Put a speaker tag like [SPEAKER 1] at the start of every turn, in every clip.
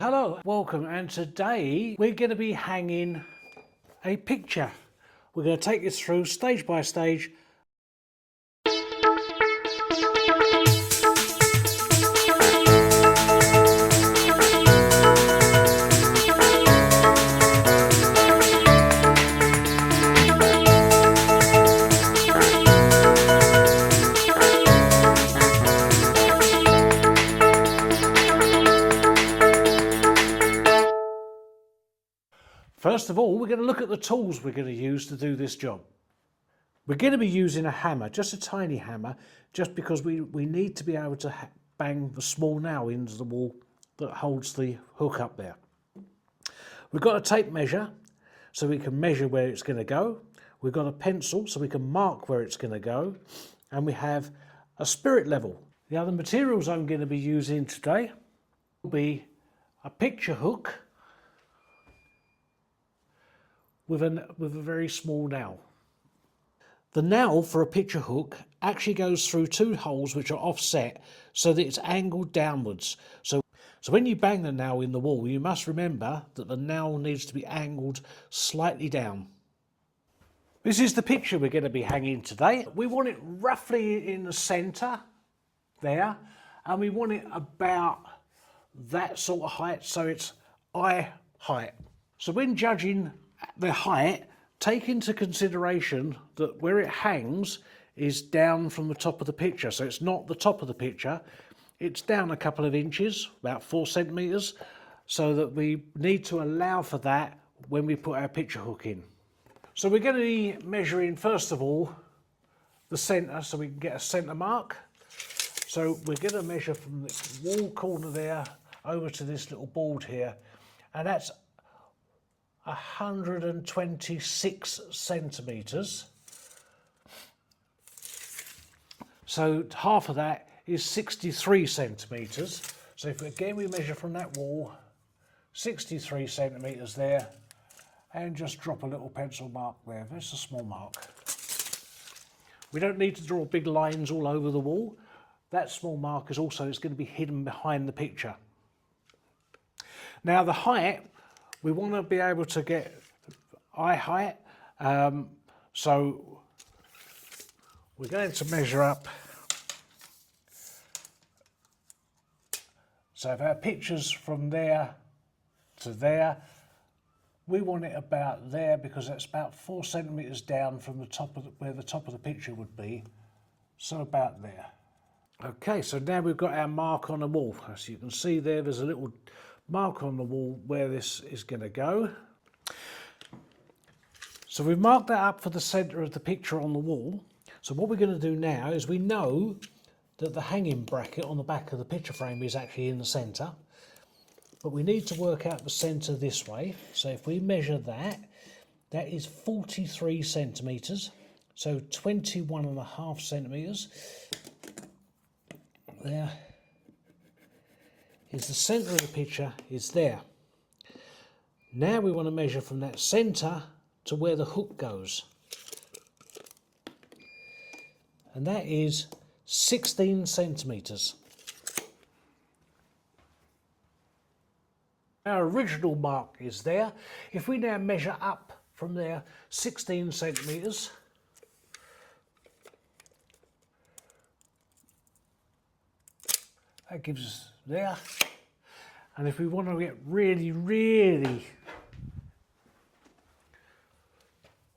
[SPEAKER 1] Hello, welcome, and today we're going to be hanging a picture. We're going to take this through stage by stage. First of all, we're going to look at the tools we're going to use to do this job. We're going to be using a hammer, just a tiny hammer, just because we need to be able to bang the small nail into the wall that holds the hook up there. We've got a tape measure, so we can measure where it's going to go. We've got a pencil, so we can mark where it's going to go. And we have a spirit level. The other materials I'm going to be using today will be a picture hook, with a very small nail. The nail for a picture hook actually goes through two holes which are offset so that it's angled downwards. So when you bang the nail in the wall, you must remember that the nail needs to be angled slightly down. This is the picture we're going to be hanging today. We want it roughly in the centre there, and we want it about that sort of height, so it's eye height. So when judging the height, take into consideration that where it hangs is down from the top of the picture. So it's not the top of the picture, it's down a couple of inches, about 4 centimetres, so that we need to allow for that when we put our picture hook in. So we're going to be measuring first of all the centre, so we can get a centre mark. So we're going to measure from the wall corner there over to this little board here, and that's 126 centimetres. So half of that is 63 centimetres. So if again we measure from that wall, 63 centimetres there, and just drop a little pencil mark there. That's a small mark. We don't need to draw big lines all over the wall. That small mark is going to be hidden behind the picture. Now the height, we want to be able to get eye height, so we're going to measure up. So if our picture's from there to there, we want it about there because that's about 4 centimetres down from the top of where the top of the picture would be, so about there. Okay, so now we've got our mark on the wall. As you can see there's a little mark on the wall where this is going to go. So we've marked that up for the centre of the picture on the wall. So what we're going to do now is we know that the hanging bracket on the back of the picture frame is actually in the centre, but we need to work out the centre this way. So if we measure that, that is 43 centimetres, so 21.5 centimetres. There is the centre of the picture is there. Now we want to measure from that centre to where the hook goes. And that is 16 centimetres. Our original mark is there. If we now measure up from there 16 centimetres, that gives us there. And if we want to get really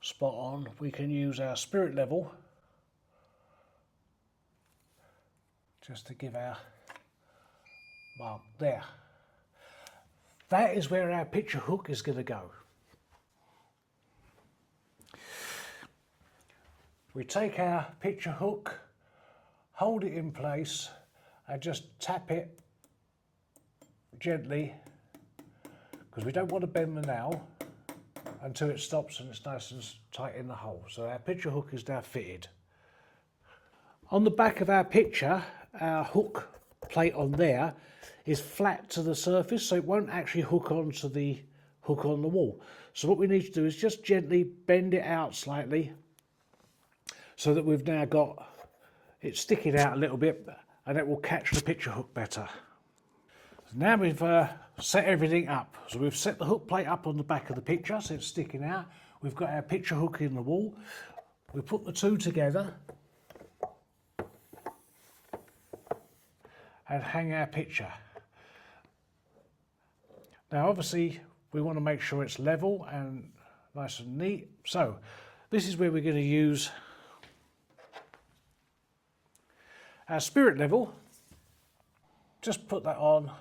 [SPEAKER 1] spot on, we can use our spirit level just to give our mark there. That is where our picture hook is going to go. We take our picture hook, hold it in place, and just tap it gently, because we don't want to bend the nail until it stops and it's nice and tight in the hole. So our picture hook is now fitted. On the back of our picture, our hook plate on there is flat to the surface, so it won't actually hook onto the hook on the wall. So what we need to do is just gently bend it out slightly so that we've now got it sticking out a little bit, and it will catch the picture hook better. So now we've set everything up. So we've set the hook plate up on the back of the picture so it's sticking out. We've got our picture hook in the wall. We put the two together and hang our picture. Now obviously we want to make sure it's level and nice and neat. So this is where we're going to use our spirit level. Just put that on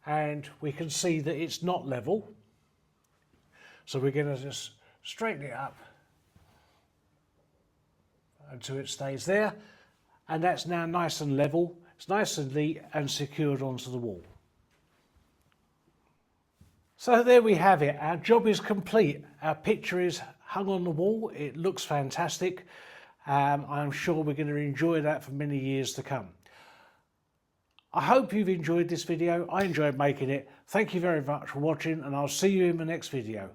[SPEAKER 1] and we can see that it's not level. So we're going to just straighten it up until it stays there, and that's now nice and level. It's nice and neat and secured onto the wall. So there we have it. Our job is complete. Our picture is hung on the wall. It looks fantastic. I'm sure we're going to enjoy that for many years to come. I hope you've enjoyed this video. I enjoyed making it. Thank you very much for watching, and I'll see you in the next video.